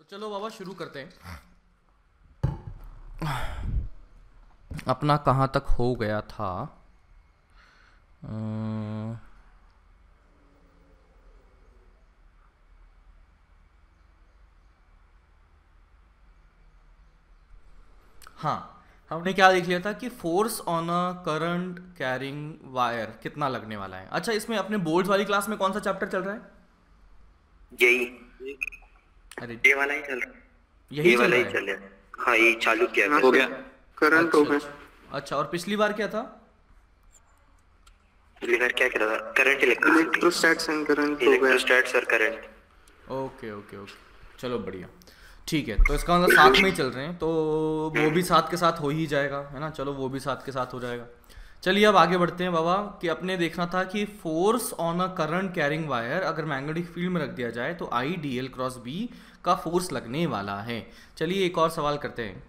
चलो बाबा शुरू करते हैं। अपना कहाँ तक हो गया था? हाँ, हमने क्या देख लिया था कि force on a current carrying wire कितना लगने वाला है। अच्छा, इसमें अपने बोर्ड्स वाली क्लास में कौन सा चैप्टर चल रहा है? यही अरे ये वाला ही चल रहा है। यही ये चल वाला रहा ही है। चल रहा है। हाँ, ये चालू किया हो गया। गया करंट हो गया। अच्छा, और पिछली बार क्या था? लेकर क्या करा था? करंट इलेक्ट्रिसिटी, इलेक्ट्रोस्टैट्स एंड करंट हो गया। इलेक्ट्रोस्टैट्स और करंट। ओके ओके ओके, चलो बढ़िया, ठीक है। तो इसका मतलब साथ में ही चल रहे हैं, तो वो भी साथ के साथ हो ही जाएगा, है ना। चलो वो भी साथ के साथ हो जाएगा। चलिए अब आगे बढ़ते हैं बाबा। कि अपने देखना था कि force on a current carrying wire अगर मैग्नेटिक फील्ड में रख दिया जाए तो I D L cross B का फोर्स लगने वाला है। चलिए एक और सवाल करते हैं।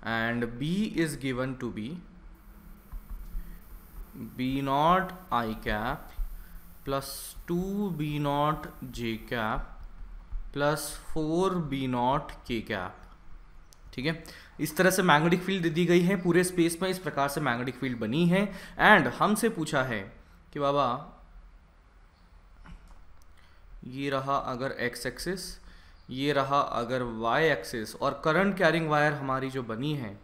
And B is given to be B naught I cap plus 2 B naught J cap plus 4 B naught K cap. ठीक है, इस तरह से मैग्नेटिक फील्ड दे दी गई है पूरे स्पेस में। इस प्रकार से मैग्नेटिक फील्ड बनी है। एंड हमसे पूछा है कि बाबा ये रहा अगर एक्स एक्सिस, ये रहा अगर वाई एक्सिस, और करंट कैरिंग वायर हमारी जो बनी है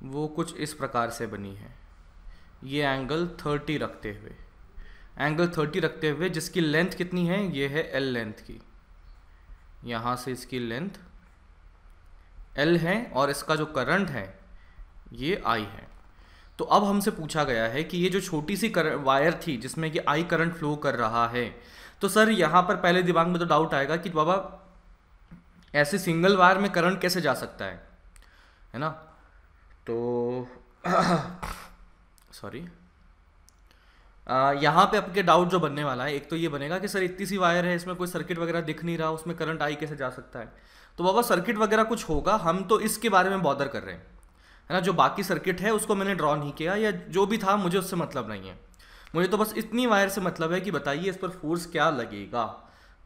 वो कुछ इस प्रकार से बनी है। ये एंगल 30 रखते हुए, एंगल 30 रखते हुए जिसकी लेंथ कितनी है? ये है एल लेंथ की। यहाँ से इसकी लेंथ एल है और इसका जो करंट है ये आई है। तो अब हमसे पूछा गया है कि ये जो छोटी सी वायर थी जिसमें कि आई करंट फ्लो कर रहा है, तो सर यहाँ पर पहले दिमाग में तो डाउट आएगा कि बाबा ऐसे सिंगल वायर में करंट कैसे जा सकता है ना। तो सॉरी, यहाँ पे आपके डाउट जो बनने वाला है, एक तो ये बनेगा कि सर इतनी सी वायर है, इसमें कोई सर्किट वगैरह दिख नहीं रहा, उसमें करंट आई कैसे जा सकता है? तो बाबा सर्किट वगैरह कुछ होगा, हम तो इसके बारे में बॉदर कर रहे हैं, है ना। जो बाकी सर्किट है उसको मैंने ड्रॉ नहीं किया, या जो भी था मुझे उससे मतलब नहीं है। मुझे तो बस इतनी वायर से मतलब है कि बताइए इस पर फोर्स क्या लगेगा।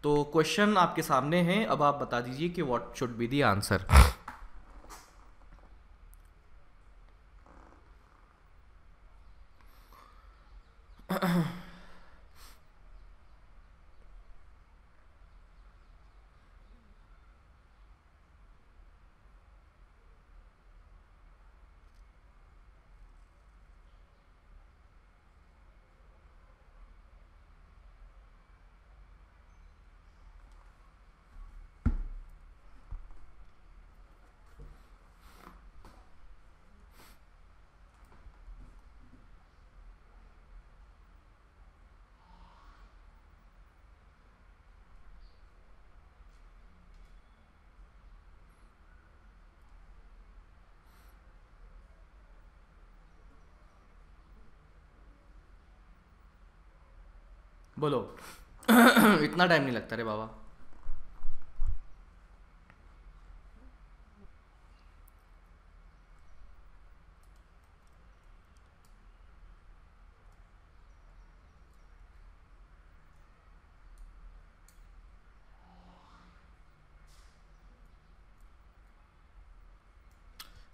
तो क्वेश्चन आपके सामने है, अब आप बता दीजिए कि what should be the answer. बोलो। इतना टाइम नहीं लगता रे बाबा।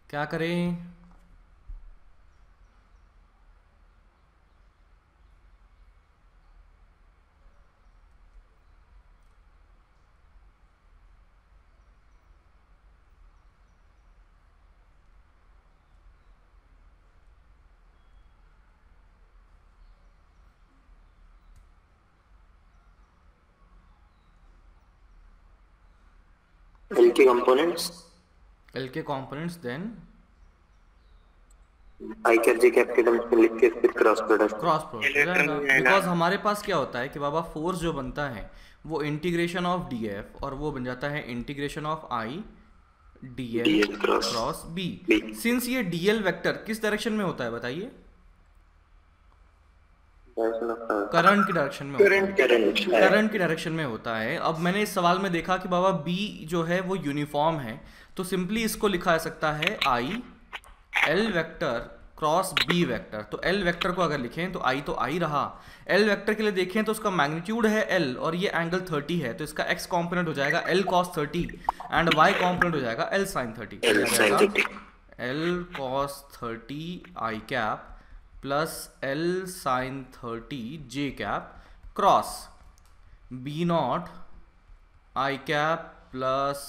क्या करें? एल के कंपोनेंट्स, एल के components, then I cap J cap के टर्म्स में लिख के फिर क्रॉस प्रोडक्ट बिकॉज हमारे पास क्या होता है कि बाबा फोर्स जो बनता है वो इंटीग्रेशन ऑफ डी एफ, और वो बन जाता है integration of I D L cross B. Since ये डी एल वेक्टर किस डायरेक्शन में होता है बताइए? करंट की डायरेक्शन में होता है। करंट की डायरेक्शन में होता है। अब मैंने इस सवाल में देखा कि बाबा बी जो है वो यूनिफॉर्म है, तो सिंपली इसको लिखा जा सकता है I L vector cross B vector. तो एल वेक्टर को अगर लिखें तो आई रहा। एल वेक्टर के लिए देखें तो उसका मैग्नीट्यूड है एल और ये एंगल 30 है, तो इसका एक्स कॉम्पोनेंट हो जाएगा L cos 30 and Y component हो जाएगा L sine 30। L sin 30 L cos 30 I cap plus L sine 30 J cap cross B naught I cap plus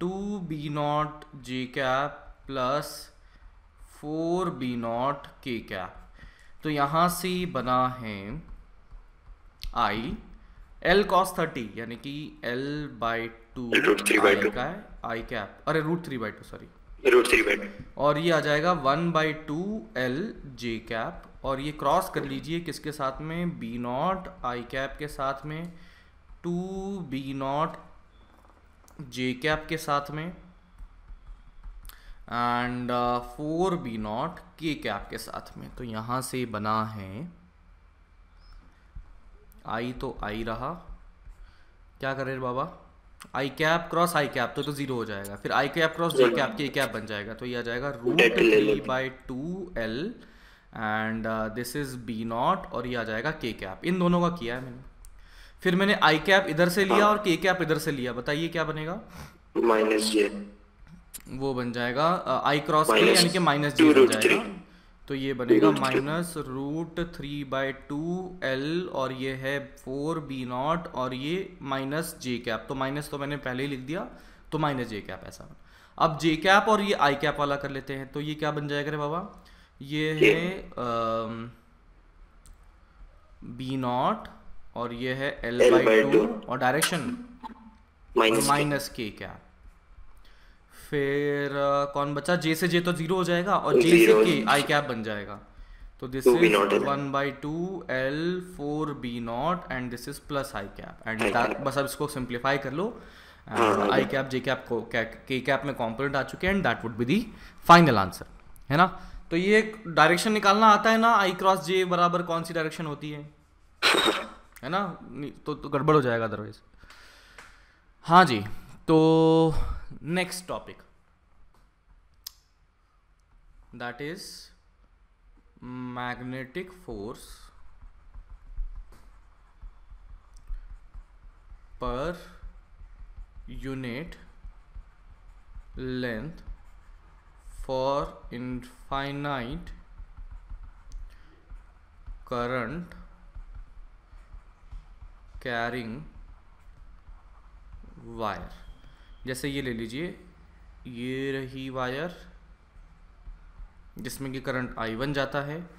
2b0 J cap plus 4b0 K cap. तो यहाँ से बना है I L cos 30 यानी कि l by 2 √3/2 का है आई cap, अरे √3/2 सॉरी, √3/2 और ये आ जाएगा 1/2 l जे कैप, और ये क्रॉस कर लीजिए किसके साथ में, b0 आई कैप के साथ में, 2b0 जे कैप के साथ में एंड 4b0 के कैप के साथ में। तो यहाँ से बना है आई तो आई रहा, क्या करे बाबा, आई कैप क्रॉस आई कैप तो 0 हो जाएगा, फिर आई कैप क्रॉस जे कैप के कैप बन जाएगा, तो ये आ जाएगा √3/2l and this is b0 और ये आ जाएगा के कैप। इन दोनों का किया है मैंने, फिर मैंने आई कैप इधर से लिया और के कैप इधर से लिया, बताइए क्या बनेगा, -j वो बन जाएगा आई क्रॉस के यानी कि -j बन जाएगा, तो ये बनेगा -√3/2l और ये है 4b0 और ये -j कैप, तो माइनस तो मैंने पहले ही लिख दिया, तो -j कैप ऐसा। अब j कैप और ये आई कैप वाला कर लेते हैं, तो ये क्या बन जाएगा रे बाबा, ये है b0 और ये है l/2 और डायरेक्शन -k कैप। फिर कौन बचा, j से j तो 0 हो जाएगा और j से k आई कैप बन जाएगा, तो this is 1/2 l 4b0 and this is plus I cap and बस अब इसको सिंप्लीफाई कर लो, आई कैप जे कैप को के कैप में कॉम्पोनेंट आ चुके हैं and that would be the final answer, है ना। तो ये डायरेक्शन निकालना आता है ना, आई क्रॉस जे बराबर कौन सी डायरेक्शन होती है ना, तो गड़बड़ हो जाएगा अदरवाइज। हाँ जी, तो next topic that is magnetic force per unit length for infinite current carrying wire. जैसे ये ले लीजिए, ये रही वायर जिसमें कि करंट I1 जाता है,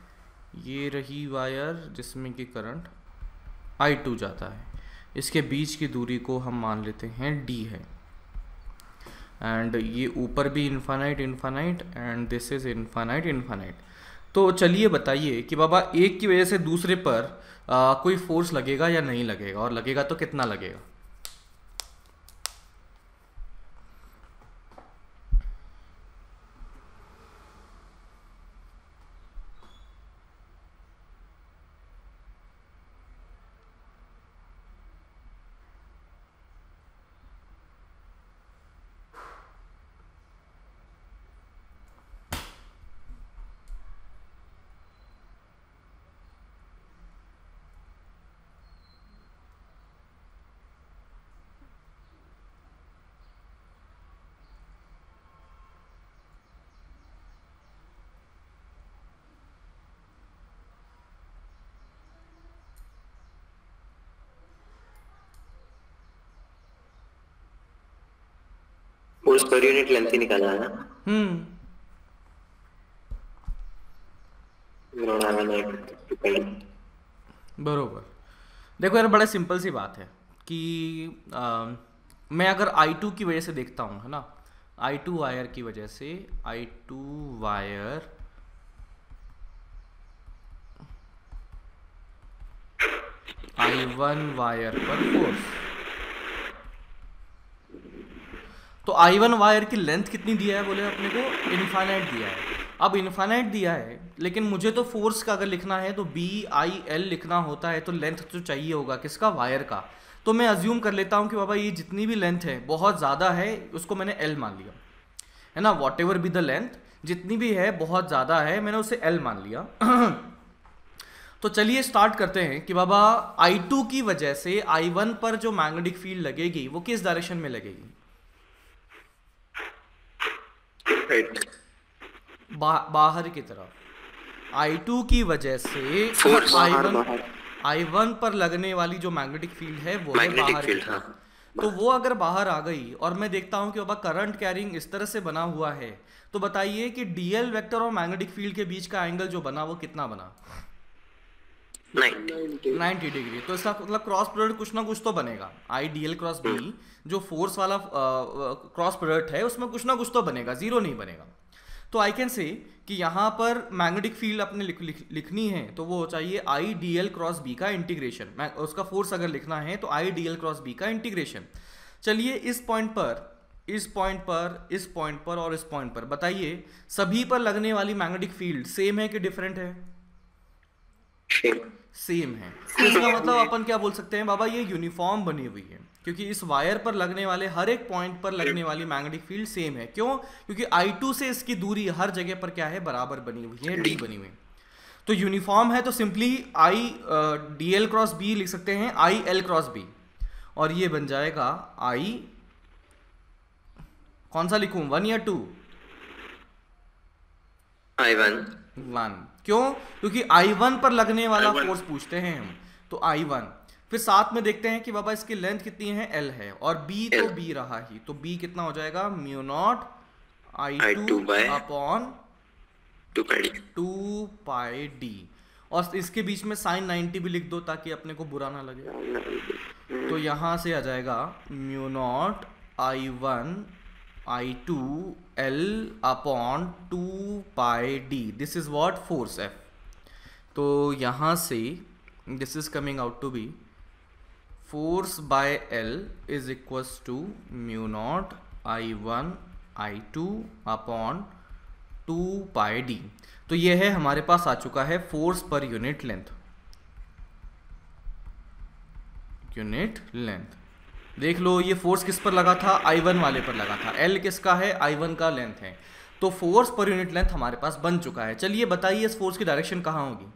ये रही वायर जिसमें कि करंट I2 जाता है, इसके बीच की दूरी को हम मान लेते हैं d है एंड ये ऊपर भी infinite and this is infinite. तो चलिए बताइए कि बाबा एक की वजह से दूसरे पर कोई फोर्स लगेगा या नहीं लगेगा, और लगेगा तो कितना लगेगा। फोर्स पर यूनिट लेंथ ही निकालना है ना। बरोबर। देखो यार, बड़ा सिंपल सी बात है कि मैं अगर I2 की वजह से देखता हूँ, है ना, I2 वायर की वजह से, I2 वायर I1 वायर पर फोर्स, तो I1 वायर की लेंथ कितनी दिया है बोले अपने को, इनफाइनाइट दिया है। अब इनफाइनाइट दिया है लेकिन मुझे तो फोर्स का अगर लिखना है तो BIL लिखना होता है, तो लेंथ तो चाहिए होगा किसका, वायर का। तो मैं अज्यूम कर लेता हूँ कि बाबा ये जितनी भी लेंथ है बहुत ज़्यादा है, उसको मैंने L मान लिया, है ना, what ever be the length, जितनी भी है बहुत ज़्यादा है, मैंने उसे L मान लिया। तो चलिए स्टार्ट करते हैं कि बाबा I2 की वजह से I1 पर जो मैग्नेटिक फील्ड लगेगी वो किस डायरेक्शन में लगेगी? राइट, बाहर की तरफ। I2 की वजह से फोर्स I1 पर लगने वाली जो मैग्नेटिक फील्ड है वो है मैग्नेटिक बाहर की फील्ड। तरफ। हाँ, तो वो अगर बाहर आ गई और मैं देखता हूं कि बाबा करंट कैरिंग इस तरह से बना हुआ है, तो बताइए कि डीएल वेक्टर और मैग्नेटिक फील्ड के बीच का एंगल जो बना वो कितना बना? 90 डिग्री। तो इसका मतलब क्रॉस प्रोडक्ट कुछ ना कुछ तो बनेगा। I D L cross B जो फोर्स वाला क्रॉस प्रोडक्ट है उसमें कुछ ना कुछ तो बनेगा, जीरो नहीं बनेगा। तो आई कैन से कि यहाँ पर मैग्नेटिक फील्ड अपने लिखनी है तो वो चाहिए I D L cross B का इंटीग्रेशन। उसका फोर्स अगर लिखना है तो I D L cross B का इंटीग्रेशन। चलिए इस पॉइंट पर, इस पॉइंट पर, इस पॉइंट पर और इस पॉइंट पर बताइए सभी पर लगने वाली मैग्नेटिक फील्ड सेम है कि डिफरेंट है? सेम है। तो इसका मतलब अपन क्या बोल सकते हैं बाबा, ये यूनिफॉर्म बनी हुई है, क्योंकि इस वायर पर लगने वाले हर एक पॉइंट पर लगने वाली मैग्नेटिक फील्ड सेम है। क्यों? क्योंकि I2 से इसकी दूरी हर जगह पर क्या है, बराबर बनी हुई है, d बनी हुई है। तो यूनिफॉर्म है तो simply I DL cross B लिख सकते हैं, IL क्रॉस B, और ये बन जाएगा I, कौन सा लिखूं, 1 या 2? I1। क्यों? क्योंकि I1 पर लगने वाला फोर्स पूछते हैं हम, तो I1। फिर साथ में देखते हैं कि बाबा इसकी लेंथ कितनी है, L है, और B तो B रहा ही, तो B कितना हो जाएगा, mu not I2 upon 2 pi D। और इसके बीच में साइन 90 भी लिख दो ताकि अपने को बुरा ना लगे। तो यहां से आ जाएगा mu naught I1 I2 L upon 2 pi D। This is what, force F। तो यहाँ से this is coming out to be force by L is equals to mu naught I1 I2 upon 2 pi D। तो ये है हमारे पास आ चुका है force per unit length. Unit length देख लो, ये फोर्स किस पर लगा था, I1 वाले पर लगा था। L किसका है, I1 का लेंथ है। तो फोर्स पर यूनिट लेंथ हमारे पास बन चुका है। चलिए बताइए इस फोर्स की डायरेक्शन कहाँ होगी?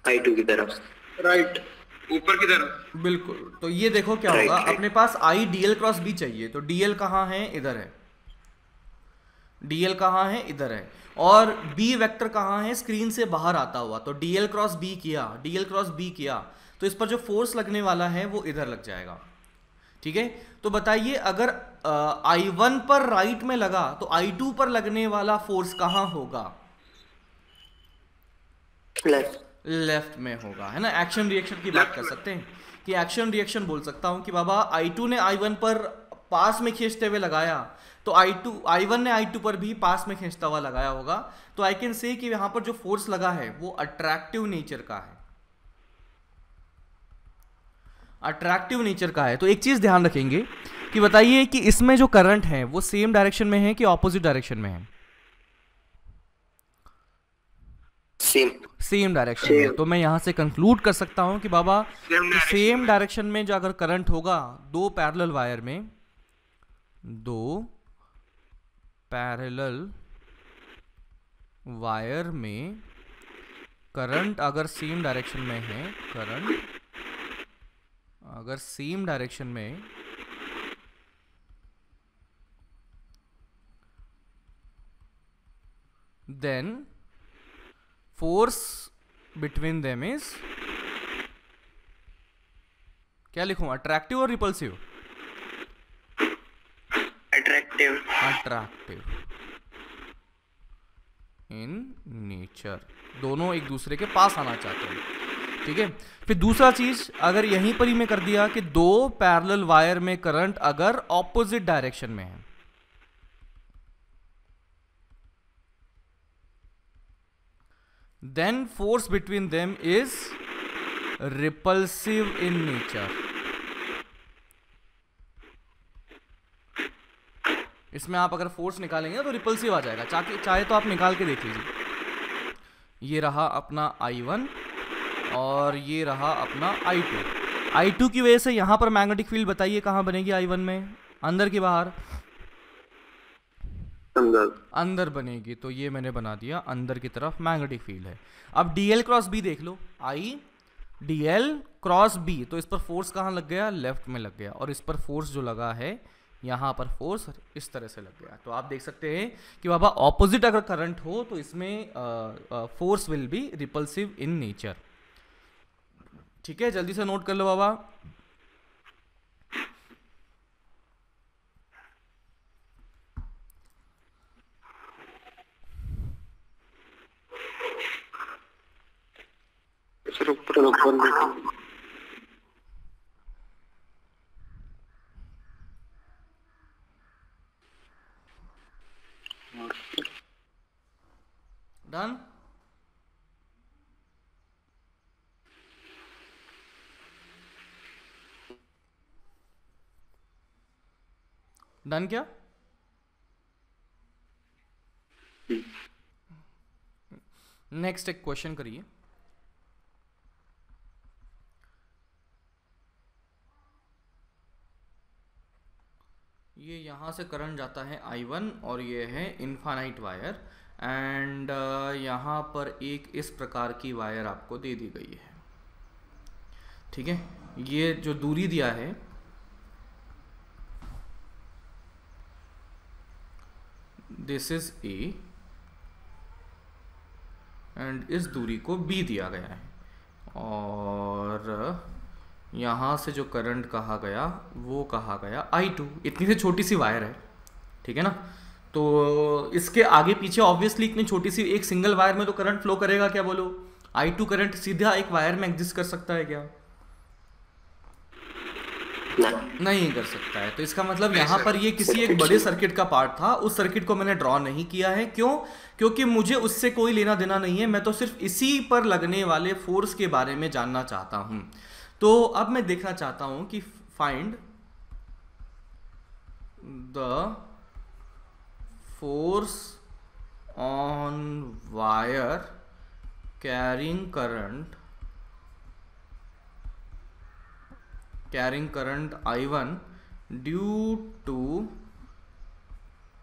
I2 की तरफ, राइट, ऊपर की तरफ। बिल्कुल। तो ये देखो क्या होगा, अपने पास I DL क्रॉस B चाहिए, तो DL कहाँ है, इधर है। DL कहाँ है, इधर है। और B वेक्टर कहाँ है, स्क्रीन से बाहर आता हुआ, तो DL क्रॉस B किया, DL क्रॉस B किया, तो इस पर जो फोर्स लगने वाला है वो इधर लग जाएगा। ठीक है, तो बताइए अगर I1 पर राइट में लगा तो I2 पर लगने वाला फोर्स कहाँ होगा? लेफ्ट में होगा, है ना। एक्शन रिएक्शन की बात कर सकते हैं कि एक्शन रिएक्शन बोल सकता हूं कि बाबा I2 ने I1 पर पास में खींचते हुए लगाया, तो I1 ने I2 पर भी पास में खींचता हुआ लगाया होगा। तो आई कैन से कि यहां पर जो फोर्स लगा है वो अट्रैक्टिव नेचर का है। अट्रैक्टिव नेचर का है। तो एक चीज ध्यान रखेंगे कि बताइए कि इसमें जो करंट है वो सेम डायरेक्शन में है कि ऑपोजिट डायरेक्शन में है? सेम डायरेक्शन में। तो मैं यहां से कंक्लूड कर सकता हूं कि बाबा सेम डायरेक्शन में जो अगर करंट होगा दो पैरेलल वायर में, दो पैरेलल वायर में करंट अगर सेम डायरेक्शन में है, करंट अगर सेम डायरेक्शन में, then force between them is, क्या लिखूं, अट्रैक्टिव और रिपल्सिव? अट्रैक्टिव। In nature. दोनों एक दूसरे के पास आना चाहते हैं। ठीक है, फिर दूसरा चीज अगर यहीं पर ही मैं कर दिया कि दो पैरेलल वायर में करंट अगर ऑपोजिट डायरेक्शन में है, then force between them is repulsive in nature। इसमें आप अगर फोर्स निकालेंगे तो रिपल्सिव आ जाएगा, चाहे तो आप निकाल के देख लीजिए। ये रहा अपना I1 और ये रहा अपना I2। I2 की वजह से यहां पर मैग्नेटिक फील्ड बताइए कहां बनेगी I1 में, अंदर की बाहर? अंदर अंदर बनेगी, तो ये मैंने बना दिया अंदर की तरफ मैग्नेटिक फील्ड है। अब डीएल क्रॉस बी देख लो, आई डीएल क्रॉस बी, तो इस पर फोर्स कहाँ लग गया, लेफ्ट में लग गया, और इस पर फोर्स जो लगा है यहाँ पर फोर्स इस तरह से लग गया। तो आप देख सकते हैं कि बाबा ऑपोजिट अगर करंट हो तो इसमें force will be repulsive in nature. ठीक है, जल्दी से नोट कर लो बाबा। सर ऊपर डन। डन क्या? नेक्स्ट एक क्वेश्चन करिए। ये यहाँ से करंट जाता है I1 और ये है इनफाइनाइट वायर, एंड यहाँ पर एक इस प्रकार की वायर आपको दे दी गई है। ठीक है, ये जो दूरी दिया है दिस इज ए, एंड इस दूरी को B दिया गया है, और यहाँ से जो करंट कहा गया वो कहा गया I2। इतनी सी छोटी सी वायर है, ठीक है ना, तो इसके आगे पीछे ऑब्वियसली इतनी छोटी सी एक सिंगल वायर में तो करंट फ्लो करेगा क्या, बोलो? I2 करंट सीधा एक वायर में एग्जिस्ट कर सकता है क्या? नहीं कर सकता है। तो इसका मतलब यहाँ पर ये किसी एक बड़े सर्किट का पार्ट था, उस सर्किट को मैंने ड्रॉ नहीं किया है। क्यों? क्योंकि मुझे उससे कोई लेना देना नहीं है, मैं तो सिर्फ इसी पर लगने वाले फोर्स के बारे में जानना चाहता हूँ। तो अब मैं देखना चाहता हूं कि find the force on wire carrying current I1 due to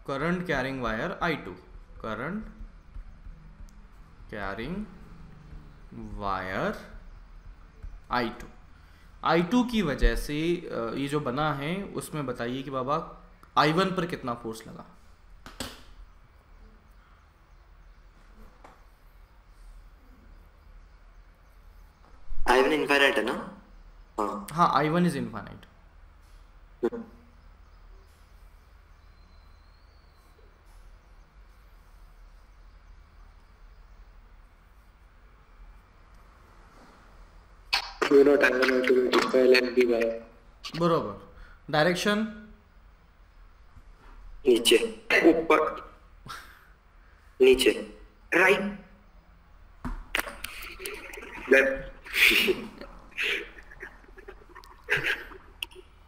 current carrying wire I2, current carrying wire I2 की वजह से ये जो बना है उसमें बताइए कि बाबा I1 पर कितना फोर्स लगा। I1 इनफाइनाइट है ना? हाँ I1 इज इनफाइनाइट। बरोबर। डायरेक्शन नीचे, ऊपर, नीचे, राइट,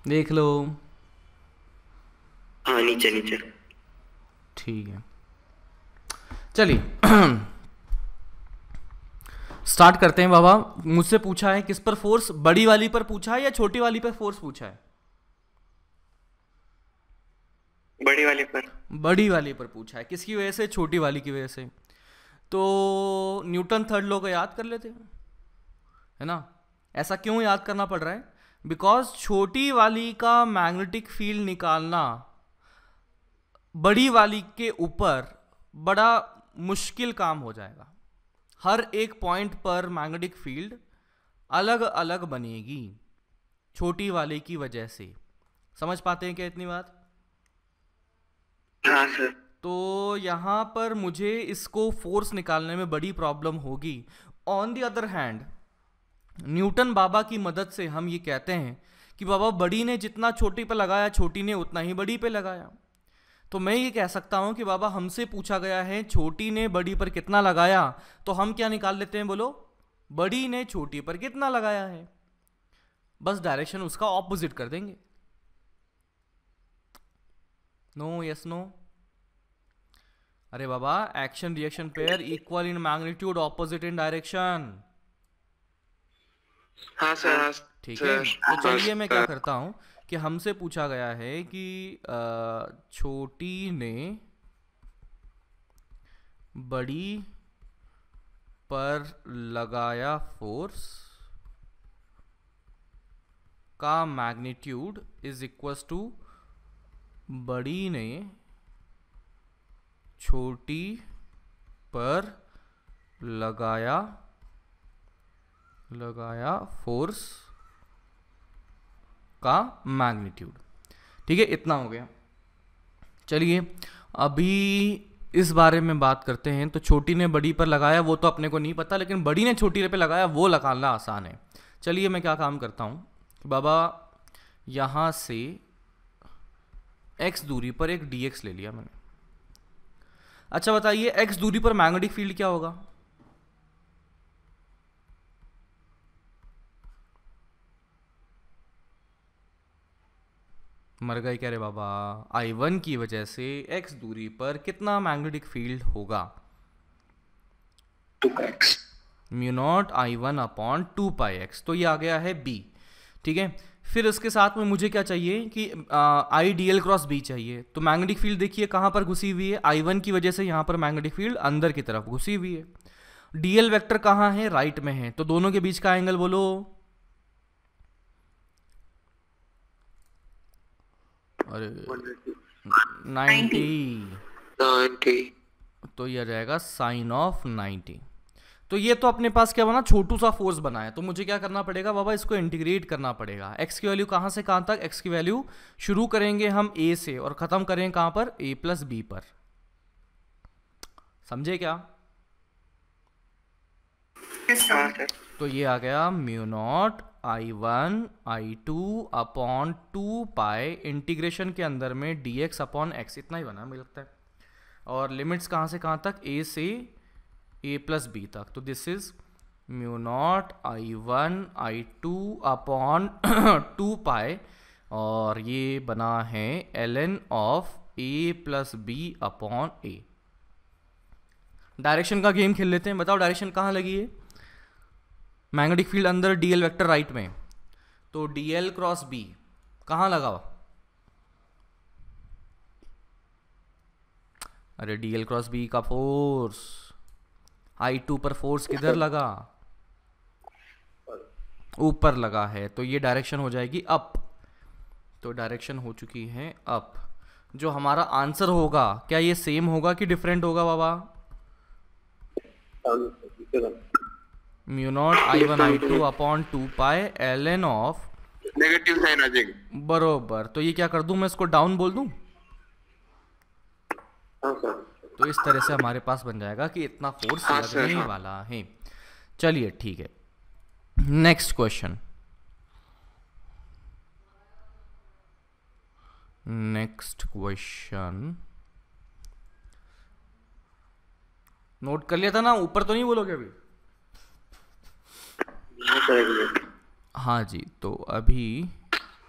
देख लो। हाँ नीचे नीचे। ठीक है, चलिए स्टार्ट करते हैं। बाबा मुझसे पूछा है किस पर फोर्स, बड़ी वाली पर पूछा है या छोटी वाली पर फोर्स पूछा है? बड़ी वाली पर। बड़ी वाली पर पूछा है। किसकी वजह से? छोटी वाली की वजह से। तो न्यूटन थर्ड लॉ को याद कर लेते हैं, है ना। ऐसा क्यों याद करना पड़ रहा है? बिकॉज छोटी वाली का मैग्नेटिक फील्ड निकालना बड़ी वाली के ऊपर बड़ा मुश्किल काम हो जाएगा। हर एक पॉइंट पर मैग्नेटिक फील्ड अलग अलग बनेगी छोटी वाले की वजह से। समझ पाते हैं क्या इतनी बात? हाँ सर। तो यहाँ पर मुझे इसको फोर्स निकालने में बड़ी प्रॉब्लम होगी। On the other hand Newton बाबा की मदद से हम ये कहते हैं कि बाबा बड़ी ने जितना छोटी पे लगाया छोटी ने उतना ही बड़ी पे लगाया। तो मैं ये कह सकता हूं कि बाबा हमसे पूछा गया है छोटी ने बड़ी पर कितना लगाया, तो हम क्या निकाल लेते हैं, बोलो? बड़ी ने छोटी पर कितना लगाया है, बस डायरेक्शन उसका ऑपोजिट कर देंगे। No, yes no? अरे बाबा action reaction pair equal in magnitude, opposite in direction. हाँ सर। ठीक है, तो चलिए मैं क्या करता हूं कि हमसे पूछा गया है कि छोटी ने बड़ी पर लगाया फोर्स का मैग्नीट्यूड इज इक्वल्स टू बड़ी ने छोटी पर लगाया फोर्स का मैग्नीट्यूड। ठीक है, इतना हो गया। चलिए अभी इस बारे में बात करते हैं। तो छोटी ने बड़ी पर लगाया वो तो अपने को नहीं पता, लेकिन बड़ी ने छोटी पे लगाया वो लगाना आसान है। चलिए मैं क्या काम करता हूँ कि बाबा यहाँ से x दूरी पर एक dx ले लिया मैंने। अच्छा बताइए x दूरी पर मैग्नेटिक फील्ड क्या होगा? मर गए क्या रे बाबा? I1 की वजह से x दूरी पर कितना मैग्नेटिक फील्ड होगा? 2x mu naught I1 upon 2πx। तो ये आ गया है b। ठीक है, फिर इसके साथ में मुझे क्या चाहिए कि I dl क्रॉस b चाहिए। तो मैग्नेटिक फील्ड देखिए कहाँ पर घुसी हुई है, I1 की वजह से यहाँ पर मैग्नेटिक फील्ड अंदर की तरफ घुसी हुई है। dl वेक्टर कहाँ है? राइट में है। तो दोनों के बीच का एंगल बोलो। अरे 90। तो ये आ जाएगा साइन ऑफ 90। तो ये तो अपने पास क्या बना, छोटू सा फोर्स बना है। तो मुझे क्या करना पड़ेगा बाबा, इसको इंटीग्रेट करना पड़ेगा। x की वैल्यू कहाँ से कहाँ तक? x की वैल्यू शुरू करेंगे हम a से और खत्म करेंगे कहाँ पर? a प्लस बी पर। समझे क्या? तो ये आ गया mu naught I1 I2 upon 2 integration के अंदर में dx अपॉन x, इतना ही बना मुझे लगता है। और लिमिट्स कहाँ से कहाँ तक? a से a प्लस बी तक। तो this is mu naught I1 I2 upon 2 और ये बना है ln ऑफ a plus B upon a। Direction का गेम खेल लेते हैं। बताओ डायरेक्शन कहाँ लगी है? मैग्नेटिक फील्ड अंदर, dl वेक्टर राइट में। तो dl क्रॉस b कहाँ लगा? अरे dl क्रॉस b का फोर्स I2 पर फोर्स किधर लगा? ऊपर लगा है। तो ये डायरेक्शन हो जाएगी अप। तो डायरेक्शन हो चुकी है अप। जो हमारा आंसर होगा क्या ये सेम होगा कि डिफरेंट होगा बाबा? Mu naught I1 I2 upon 2 ln of negative sine आ जाएगा। बरोबर। तो ये क्या कर दूं मैं, इसको डाउन बोल दूं? हाँ सर। तो इस तरह से हमारे पास बन जाएगा कि इतना फोर्स लगने वाला है। चलिए ठीक है, नेक्स्ट क्वेश्चन। नोट कर लिया था ना? ऊपर तो नहीं बोलोगे अभी? हाँ जी। तो अभी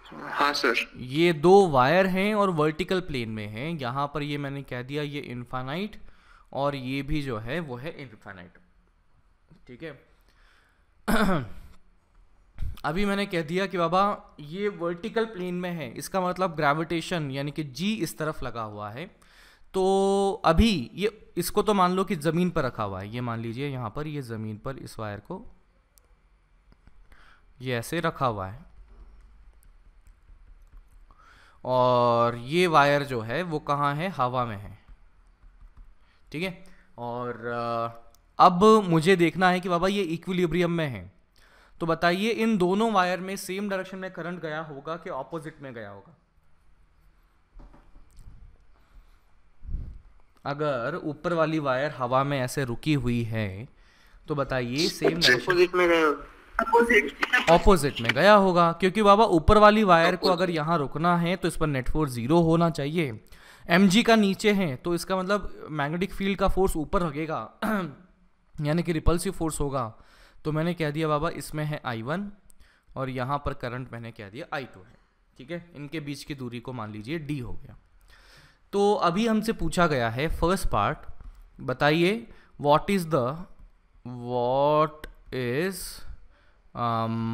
हाँ सर। ये दो वायर हैं और वर्टिकल प्लेन में हैं। यहाँ पर ये मैंने कह दिया ये इनफाइनाइट और ये भी जो है वो है इनफाइनाइट। ठीक है। अभी मैंने कह दिया कि बाबा ये वर्टिकल प्लेन में है, इसका मतलब ग्रेविटेशन यानी कि जी इस तरफ लगा हुआ है। तो अभी ये इसको तो मान लो कि ज़मीन पर रखा हुआ है। ये मान लीजिए यहाँ पर ये ज़मीन पर इस वायर को ये ऐसे रखा हुआ है और ये वायर जो है वो कहाँ है? हवा में है। ठीक है। और अब मुझे देखना है कि बाबा ये इक्विलिब्रियम में है। तो बताइए इन दोनों वायर में सेम डायरेक्शन में करंट गया होगा कि ऑपोजिट में गया होगा? अगर ऊपर वाली वायर हवा में ऐसे रुकी हुई है तो बताइए सेम डायरेक्शन ऑपोजिट में गया होगा, क्योंकि बाबा ऊपर वाली वायर को अगर यहाँ रुकना है तो इस पर नेट फोर्स 0 होना चाहिए। mg का नीचे है तो इसका मतलब मैग्नेटिक फील्ड का फोर्स ऊपर लगेगा यानी कि रिपल्सिव फोर्स होगा। तो मैंने कह दिया बाबा इसमें है I1 और यहाँ पर करंट मैंने कह दिया I2 है। ठीक है, इनके बीच की दूरी को मान लीजिए d हो गया। तो अभी हमसे पूछा गया है फर्स्ट पार्ट, बताइए what is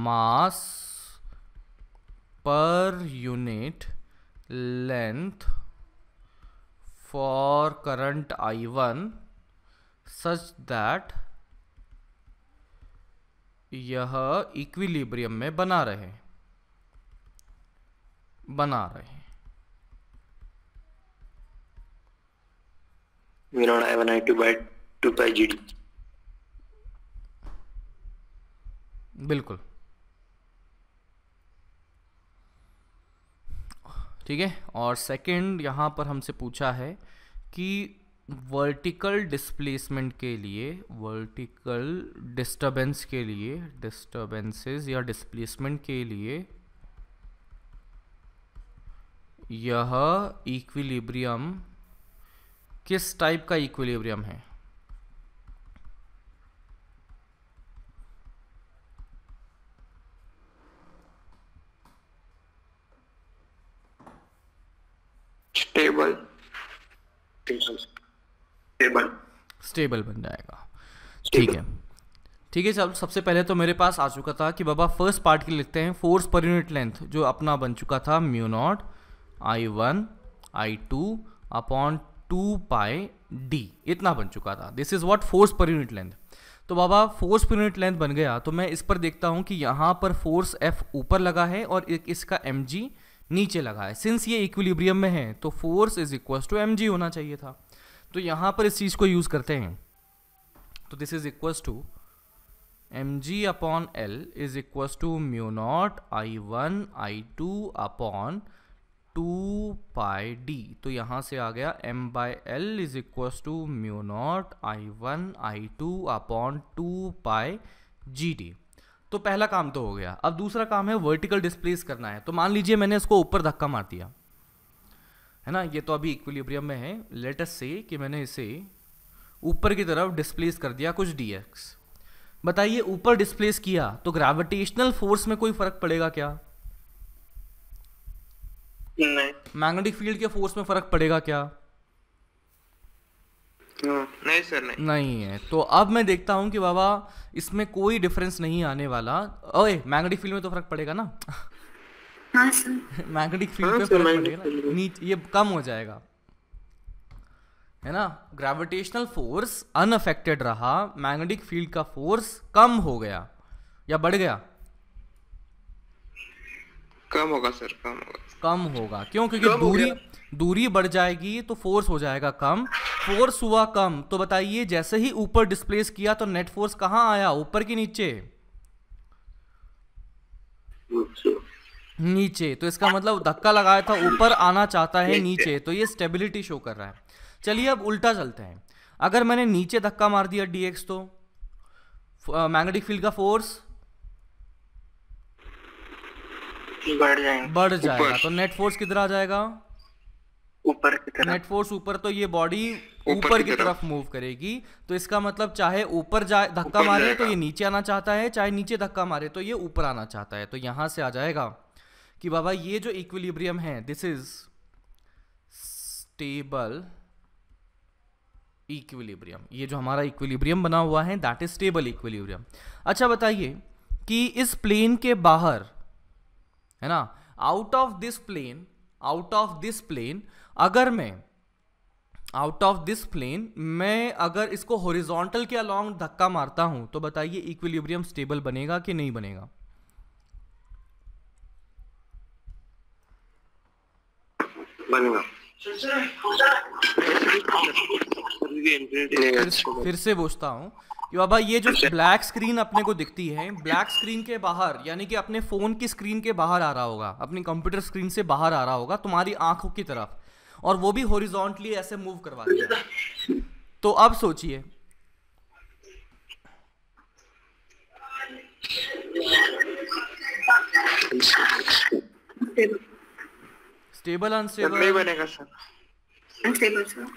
mass per unit length for current I1 such that यह इक्विलिब्रियम में बना रहे। V naught I1 I2 by 2 pi GD। बिल्कुल ठीक है। और सेकंड यहाँ पर हमसे पूछा है कि वर्टिकल डिस्प्लेसमेंट के लिए, वर्टिकल डिस्टर्बेंस के लिए, डिस्टर्बेंसेस या डिस्प्लेसमेंट के लिए यह इक्विलिब्रियम किस टाइप का इक्विलिब्रियम है। स्टेबल बन जाएगा। ठीक है ठीक है। सबसे पहले तो मेरे पास आ चुका था कि बाबा फर्स्ट पार्ट के लिए लिखते हैं। फोर्स पर यूनिट लेंथ जो अपना बन चुका था mu naught I1 I2 upon 2 pi d, इतना बन चुका था। This is what force per unit length. तो बाबा फोर्स पर यूनिट लेंथ बन गया तो मैं इस पर देखता हूं कि यहाँ पर फोर्स F ऊपर लगा है और इसका mg नीचे लगा है। सिंस ये इक्विलिब्रियम में है तो force is equal to mg होना चाहिए था। तो यहाँ पर इस चीज़ को यूज़ करते हैं। तो this is equal to mg upon l is equal to mu naught I1 I2 upon 2 pi d। तो यहाँ से आ गया m by L is equal to mu naught I1 I2 upon 2 pi GD। तो पहला काम तो हो गया। अब दूसरा काम है वर्टिकल डिस्प्लेस करना है। तो मान लीजिए मैंने इसको ऊपर धक्का मार दिया है ना, ये तो अभी इक्विलिब्रियम में है। लेट अस से कि मैंने इसे ऊपर की तरफ डिस्प्लेस कर दिया कुछ dx। बताइए ऊपर डिस्प्लेस किया तो ग्रेविटेशनल फोर्स में कोई फर्क पड़ेगा क्या? नहीं। मैग्नेटिक फील्ड के फोर्स में फर्क पड़ेगा क्या? नहीं सर नहीं है। तो अब मैं देखता हूं कि बाबा इसमें कोई डिफरेंस नहीं आने वाला। ओए मैग्नेटिक फील्ड में तो फर्क पड़ेगा ना? हाँ सर। मैग्नेटिक फील्ड में फर्क पड़ेगा ना, नीचे ये कम हो जाएगा है ना। ग्रेविटेशनल फोर्स अनअफेक्टेड रहा, मैग्नेटिक फील्ड का फोर्स कम हो गया या बढ़ गया? कम होगा सर, कम होगा। क्यों? क्योंकि दूरी बढ़ जाएगी तो फोर्स हो जाएगा कम। फोर्स हुआ कम तो बताइए जैसे ही ऊपर डिस्प्लेस किया तो नेट फोर्स कहां आया, ऊपर की नीचे? नीचे। तो इसका मतलब धक्का लगाया था ऊपर, आना चाहता है नीचे, तो ये स्टेबिलिटी शो कर रहा है। चलिए अब उल्टा चलते हैं। अगर मैंने नीचे धक्का मार दिया dx तो मैग्नेटिक फील्ड का फोर्स बढ़ जाएगा। तो नेट फोर्स किधर आ जाएगा? ऊपर की तरफ। नेट फोर्स ऊपर, तो ये बॉडी ऊपर की तरफ मूव करेगी। तो इसका मतलब चाहे ऊपर जाए धक्का मारे तो ये नीचे आना चाहता है, चाहे नीचे धक्का मारे तो ये ऊपर आना चाहता है। तो यहां से आ जाएगा कि बाबा ये जो इक्विलिब्रियम है दिस इज स्टेबल इक्विलिब्रियम। ये जो हमारा इक्विलिब्रियम बना हुआ है दैट इज स्टेबल इक्विलिब्रियम। अच्छा बताइए कि इस प्लेन के बाहर है ना, आउट ऑफ दिस प्लेन अगर मैं मैं अगर इसको हॉरिजॉन्टल के अलोंग धक्का मारता हूं तो बताइए इक्विलिब्रियम स्टेबल बनेगा कि नहीं बनेगा? बनेगा। फिर से पूछता हूं कि बाबा ये जो ब्लैक स्क्रीन अपने को दिखती है, ब्लैक स्क्रीन के बाहर यानी कि अपने फोन की स्क्रीन के बाहर आ रहा होगा, अपनी कंप्यूटर स्क्रीन से बाहर आ रहा होगा तुम्हारी आंखों की तरफ, और वो भी हॉरिजॉन्टली ऐसे मूव करवा दिया। तो अब सोचिए स्टेबल अनस्टेबल? नहीं बनेगा सर,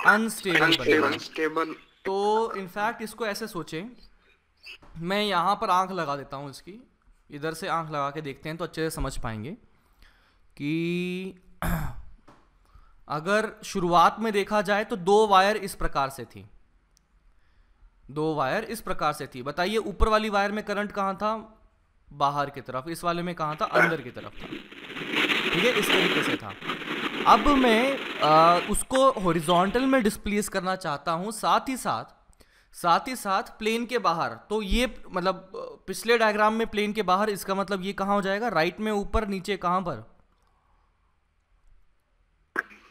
अनस्टेबल बनेगा। तो इनफैक्ट इसको ऐसे सोचें, मैं यहाँ पर आंख लगा देता हूँ इसकी, इधर से आंख लगा के देखते हैं तो अच्छे से समझ पाएंगे कि अगर शुरुआत में देखा जाए तो दो वायर इस प्रकार से थी, बताइए ऊपर वाली वायर में करंट कहाँ था? बाहर की तरफ। इस वाले में कहाँ था? अंदर की तरफ था। ठीक है, इस तरीके से था। अब मैं उसको हॉरिजॉन्टल में डिस्प्लेस करना चाहता हूं, साथ ही साथ साथ ही साथ प्लेन के बाहर, तो ये मतलब पिछले डायग्राम में प्लेन के बाहर, इसका मतलब ये कहाँ हो जाएगा, राइट में, ऊपर, नीचे, कहाँ पर,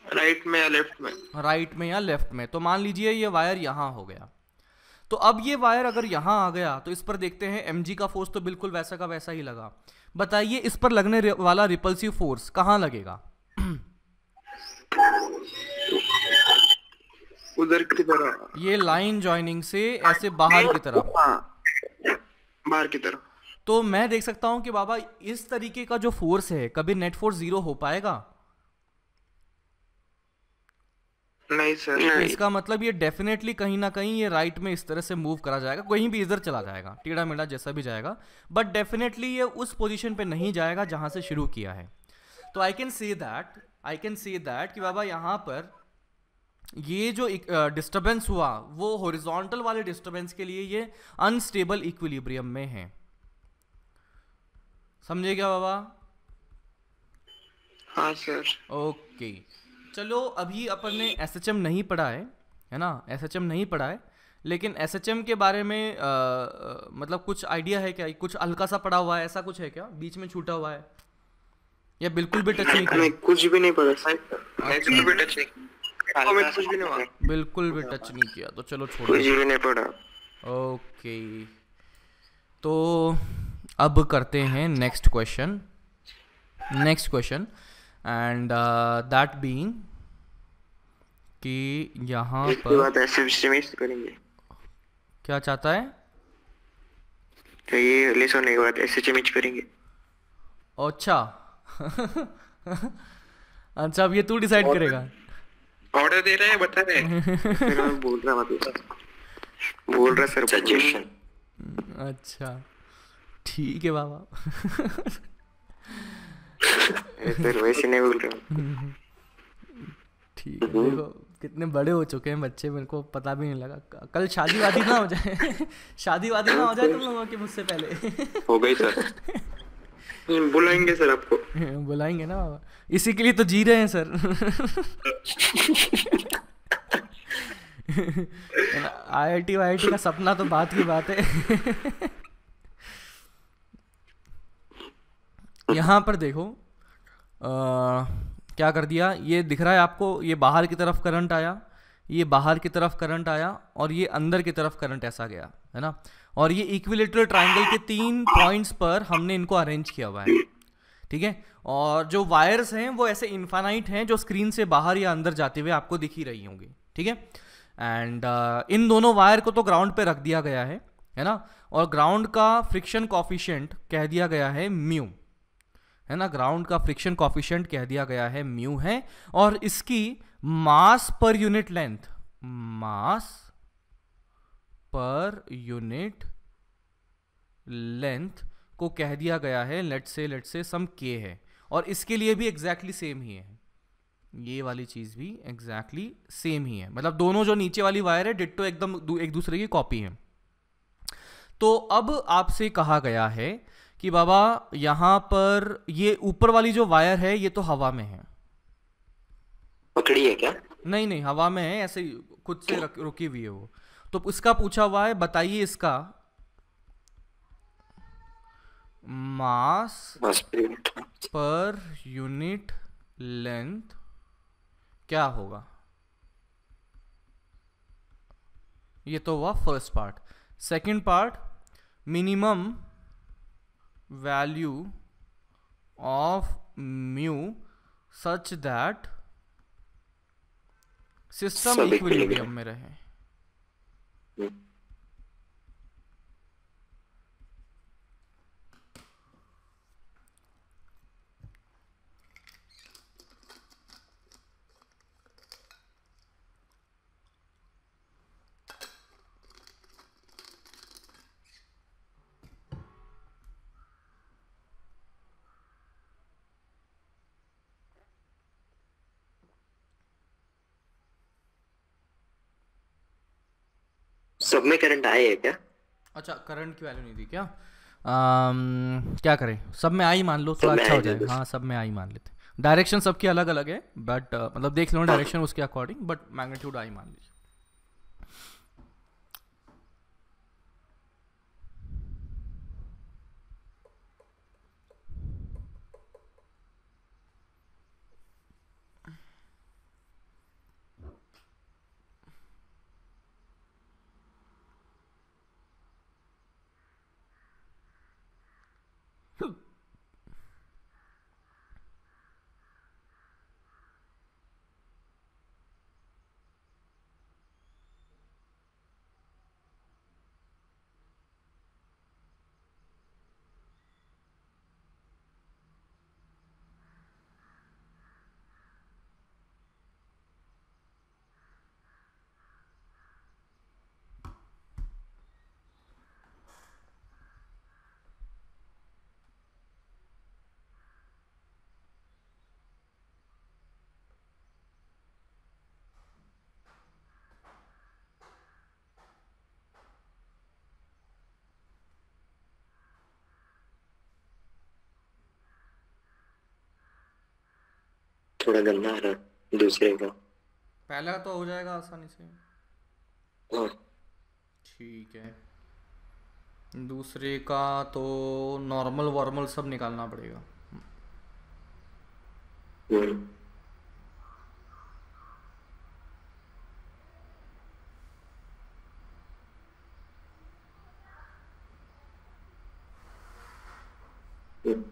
राइट में या लेफ्ट में? राइट में या लेफ्ट में। तो मान लीजिए ये वायर यहाँ हो गया, तो अब ये वायर अगर यहाँ आ गया तो इस पर देखते हैं mg का फोर्स तो बिल्कुल वैसा का वैसा ही लगा। बताइए इस पर लगने वाला रिपल्सिव फोर्स कहाँ लगेगा? उधर की तरफ, ये लाइन जॉइनिंग से ऐसे बाहर की तरफ, बाहर की तरफ। तो मैं देख सकता हूं कि बाबा इस तरीके का जो फोर्स है कभी नेट फोर्स 0 हो पाएगा? नहीं सर। तो इसका मतलब ये डेफिनेटली कहीं ना कहीं ये राइट में इस तरह से मूव करा जाएगा, कहीं भी इधर चला जाएगा, टेढ़ा मेढ़ा जैसा भी जाएगा, बट डेफिनेटली ये उस पोजीशन पे नहीं जाएगा जहां से शुरू किया है। तो आई कैन से दैट कि बाबा यहाँ पर ये जो डिस्टर्बेंस हुआ वो हॉरिजॉन्टल वाले डिस्टर्बेंस के लिए ये अनस्टेबल इक्विलिब्रियम में है। समझे क्या बाबा? हाँ सर। ओके, चलो अभी अपन ने एसएचएम नहीं पढ़ा है ना, एसएचएम नहीं पढ़ा है, लेकिन एसएचएम के बारे में मतलब कुछ आइडिया है क्या? कुछ हल्का सा पढ़ा हुआ है, ऐसा कुछ है क्या बीच में छूटा हुआ है, या बिल्कुल भी टच नहीं किया? कुछ भी नहीं पढ़ा, बिल्कुल भी टच नहीं, कुछ भी नहीं हुआ, बिल्कुल भी टच नहीं किया, तो चलो छोड़ो, कुछ भी नहीं पढ़ा। ओके, तो अब करते हैं next question and that being कि यहाँ पर एसएचएम करेंगे। क्या चाहता है? तो ये लेसन होने के बाद एसएचएम करेंगे। अच्छा अच्छा, अब ये तू डिसाइड करेगा? ऑर्डर दे रहे हैं, बता रहे हैं। फिर मैं बोल रहा सर सजेशन। अच्छा ठीक है बाबा। सर वैसे नहीं बोल रहा। ठीक है, देखो कितने बड़े हो चुके हैं बच्चे, मेरे को पता भी नहीं लगा। कल शादी वादी ना हो जाए शादी वादी ना हो जाए तुम लोगों के मुझसे पहले। हो गई सर। बुलाएंगे सर आपको। बुलाएंगे ना बाबा, इसी के लिए तो जी रहे हैं सर। आईआईटी वाईआईटी का सपना तो बात की बात है। यहाँ पर देखो क्या कर दिया, ये दिख रहा है आपको, ये बाहर की तरफ करंट आया, ये बाहर की तरफ करंट आया, और ये अंदर की तरफ करंट ऐसा गया, है ना। और ये इक्विलेटरल ट्रायंगल के 3 पॉइंट्स पर हमने इनको अरेंज किया हुआ है, ठीक है। और जो वायर्स हैं वो ऐसे इनफाइनाइट हैं, जो स्क्रीन से बाहर या अंदर जाते हुए आपको दिख ही रही होंगी, ठीक है। एंड इन दोनों वायर को तो ग्राउंड पे रख दिया गया है ना, और ग्राउंड का फ्रिक्शन कॉफिशिएंट कह दिया गया है म्यू, है ना। ग्राउंड का फ्रिक्शन कॉफिशिएंट कह दिया गया है म्यू है, और इसकी मास per unit length, mass per unit length को कह दिया गया है लेट्स से सम के है, और इसके लिए भी एग्जैक्टली सेम ही है, ये वाली चीज भी एग्जैक्टली सेम ही है, मतलब दोनों जो नीचे वाली वायर है डिट्टो एकदम एक दूसरे की कॉपी है। तो अब आपसे कहा गया है कि बाबा यहां पर ये ऊपर वाली जो वायर है ये तो हवा में है, पकड़ी है क्या? नहीं हवा में है, ऐसे खुद से रुकी हुई है वो। तो इसका पूछा हुआ है, बताइए इसका मास पर यूनिट लेंथ क्या होगा। ये तो हुआ first part. Second part, minimum value of mu such that system equilibrium में रहे। सब में करंट आए है क्या? अच्छा, करंट की वैल्यू नहीं दी क्या? क्या करें, सब में आई मान लो, थोड़ा अच्छा हो जाए। हाँ, सब में आई मान लेते। डायरेक्शन सबकी अलग अलग है, बट मतलब देख लो डायरेक्शन उसके अकॉर्डिंग, बट मैग्नीट्यूड आई मान लीजिए। थोड़ा गंदा आ रहा दूसरे का। पहला तो हो जाएगा आसानी से। हाँ। ठीक है, दूसरे का तो नॉर्मल वॉर्मल सब निकालना पड़ेगा। हम्म। हम्म।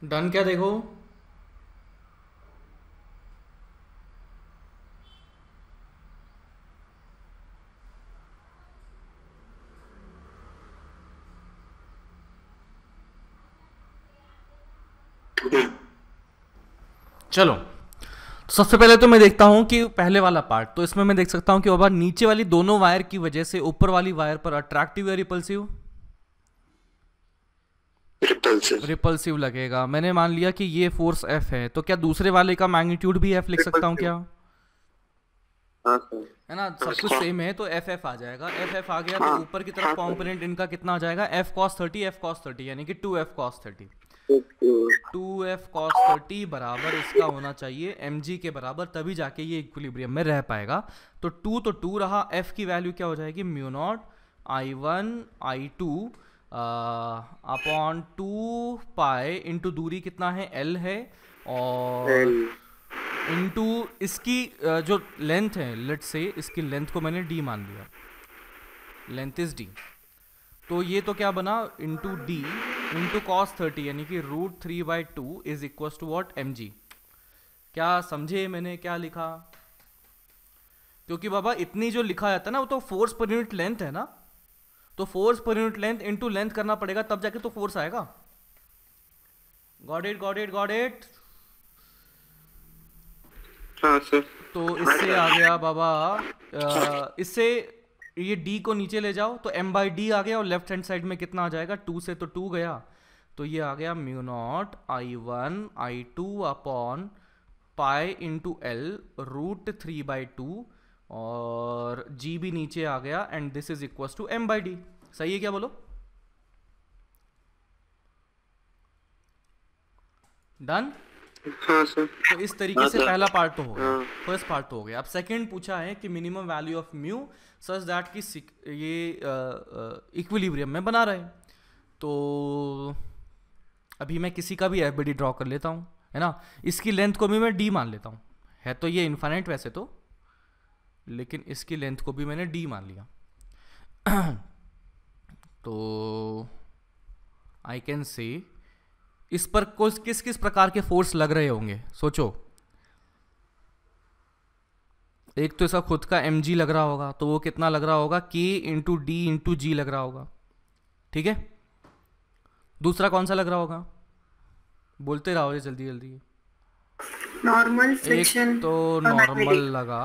डन क्या देखो? चलो, तो सबसे पहले तो मैं देखता हूं कि पहले वाला पार्ट, तो इसमें मैं देख सकता हूं कि बाबा नीचे वाली दोनों वायर की वजह से ऊपर वाली वायर पर अट्रैक्टिव या रिपल्सिव? रिपल्सिव लगेगा। मैंने मान लिया कि ये फोर्स F है, तो क्या दूसरे वाले का मैग्नीट्यूड भी F लिख सकता हूँ क्या? है ना, सब कुछ सेम है तो FF आ जाएगा। FF आ गया तो ऊपर की तरफ कॉम्पोनेंट इनका कितना आ जाएगा? F cos 30 F cos 30, यानी कि 2F cos 30। 2F cos 30 बराबर इसका होना चाहिए mg के बराबर, तभी जाके ये इक्विलिब्रियम में रह पाएगा। तो 2 रहा। F की वैल्यू क्या हो जाएगी? Mu naught I1 I2 upon 2 pi into दूरी कितना है? L है, और इंटू इसकी जो लेंथ है, लेट से इसकी लेंथ को मैंने d मान लिया, लेंथ इज d। तो ये तो क्या बना? इंटू d इंटू cos 30, यानी कि √3/2 is equal to what? mg। क्या समझे मैंने क्या लिखा? क्योंकि बाबा इतनी जो लिखा जाता है ना, वो तो फोर्स पर यूनिट लेंथ है ना, तो force per unit length into length करना पड़ेगा, तब जाके तो फोर्स आएगा। Got it, got it, got it. हाँ सर। तो इससे आ गया बाबा, इससे ये d को नीचे ले जाओ तो m/d आ गया, और लेफ्ट हैंड साइड में कितना आ जाएगा? 2 से तो 2 गया, तो ये आ गया mu naught I1 I2 upon pi into L √3/2, और g भी नीचे आ गया, and this is equal to m/d। सही है क्या? बोलो। डन। हाँ सर। तो इस तरीके से पहला पार्ट तो हो गया, फर्स्ट पार्ट तो हो गया। अब सेकंड पूछा है कि minimum value of mu such that कि ये इक्विलिब्रियम में बना रहे। तो अभी मैं किसी का भी एफबीडी ड्रॉ कर लेता हूँ, है ना। इसकी लेंथ को भी मैं d मान लेता हूँ, है तो ये इनफाइनाइट वैसे तो, लेकिन इसकी लेंथ को भी मैंने d मान लिया। तो आई कैन से इस पर किस किस प्रकार के फोर्स लग रहे होंगे, सोचो। एक तो इसका खुद का mg लग रहा होगा, तो वो कितना लग रहा होगा? k इंटू डी इंटू जी लग रहा होगा, ठीक है। दूसरा कौन सा लग रहा होगा? बोलते रहो जल्दी जल्दी। Normal friction. एक तो नॉर्मल लगा,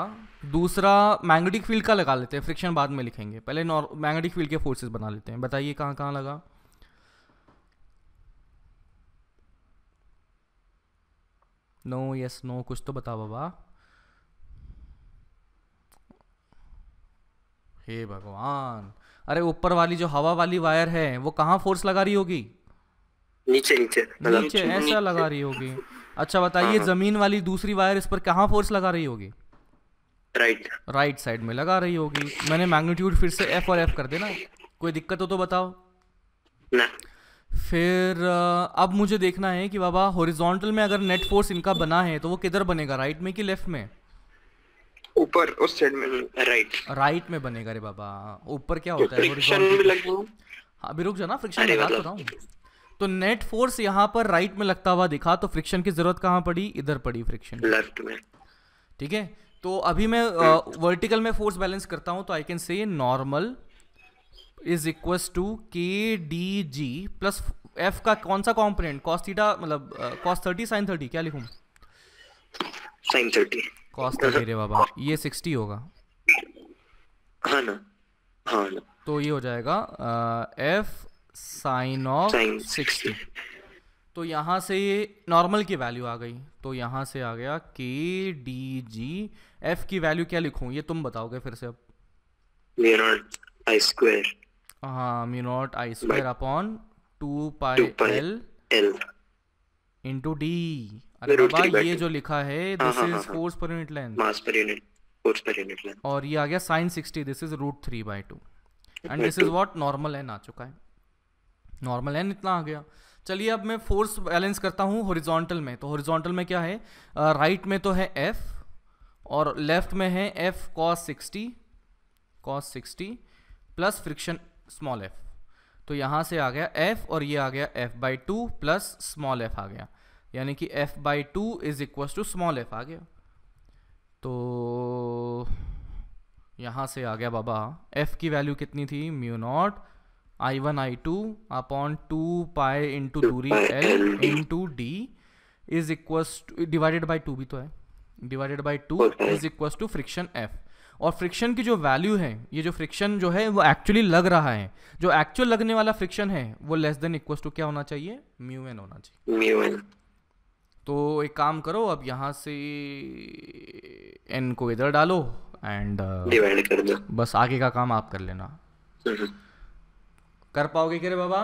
दूसरा मैग्नेटिक फील्ड का लगा लेते हैं, फ्रिक्शन बाद में लिखेंगे, पहले मैग्नेटिक फील्ड के फोर्सेस बना लेते हैं। बताइए कहाँ कहाँ लगा? नो यस नो कुछ तो बताओ बाबा। हे भगवान, अरे ऊपर वाली जो हवा वाली वायर है वो कहाँ फोर्स लगा रही होगी? नीचे नीचे नीचे ऐसा लगा रही होगी। अच्छा बताइए, जमीन वाली दूसरी वायर इस पर कहाँ फोर्स लगा रही होगी? राइट। राइट साइड में लगा रही होगी। मैंने मैग्नीट्यूड फिर से एफ और एफ कर देना, कोई दिक्कत हो तो बताओ ना। फिर अब मुझे देखना है कि बाबा हॉरिजॉन्टल में अगर नेट फोर्स इनका बना है तो वो किधर बनेगा, राइट में कि लेफ्ट में? ऊपर उस साइड में। राइट। राइट में बनेगा रे बाबा। ऊपर क्या होता है? फ्रिक्शन भी लगेगा। हाँ अभी रुक जा ना, फ्रिक्शन लगा तो रहा हूँ। तो नेट फोर्स यहाँ पर राइट में लगता हुआ दिखा, तो फ्रिक्शन की जरूरत कहाँ पड़ी? इधर पड़ी फ्रिक्शन, लेफ्ट में। ठीक है। तो अभी मैं वर्टिकल में फोर्स बैलेंस करता हूँ, तो I can say normal is equals to K D G plus F का कौन सा कॉम्पोनेंट? कॉस थीटा, मतलब कॉस 30 साइन 30, क्या लिखूं? साइन 30। कॉस 30 रे बाबा, ये 60 होगा। हाँ ना, हाँ ना। तो ये हो जाएगा एफ साइन ऑफ 60। तो यहाँ से नॉर्मल की वैल्यू आ गई, तो यहाँ से आ गया के डी जी। एफ की वैल्यू क्या लिखूं ये तुम बताओगे फिर से अब? Mu naught I square. हाँ, mu naught I square upon 2 pi L into D. अरे बाबा ये जो लिखा है this is force per unit length, mass per unit, force per unit length. और ये आ गया sine 60, this is √3/2 and this is what normal N आ चुका है। नॉर्मल एन इतना आ गया। चलिए अब मैं फोर्स बैलेंस करता हूँ हॉरिजॉन्टल में। तो हॉरिजॉन्टल में क्या है? राइट में तो है एफ और लेफ्ट में है F cos 60 plus friction small F. तो यहाँ से आ गया एफ और ये आ गया f/2 प्लस स्मॉल एफ आ गया, यानी कि f/2 is equal to small F आ गया। तो यहाँ से आ गया बाबा f की वैल्यू कितनी थी? Mu naught I1 I2 upon 2 pi into दूरी l into D is equals to, divided by 2 भी तो है, divided by 2 is equals to friction f। और फ्रिक्शन की जो वैल्यू है, ये जो फ्रिक्शन जो है वो एक्चुअली लग रहा है, जो एक्चुअल लगने वाला फ्रिक्शन है वो लेस देन इक्वल टू क्या होना चाहिए? म्यू एन होना चाहिए। Mu N. तो एक काम करो, अब यहाँ से एन को इधर डालो एंड डिवाइड कर दो, बस आगे का काम आप कर लेना। कर पाओगे क्या रे बाबा?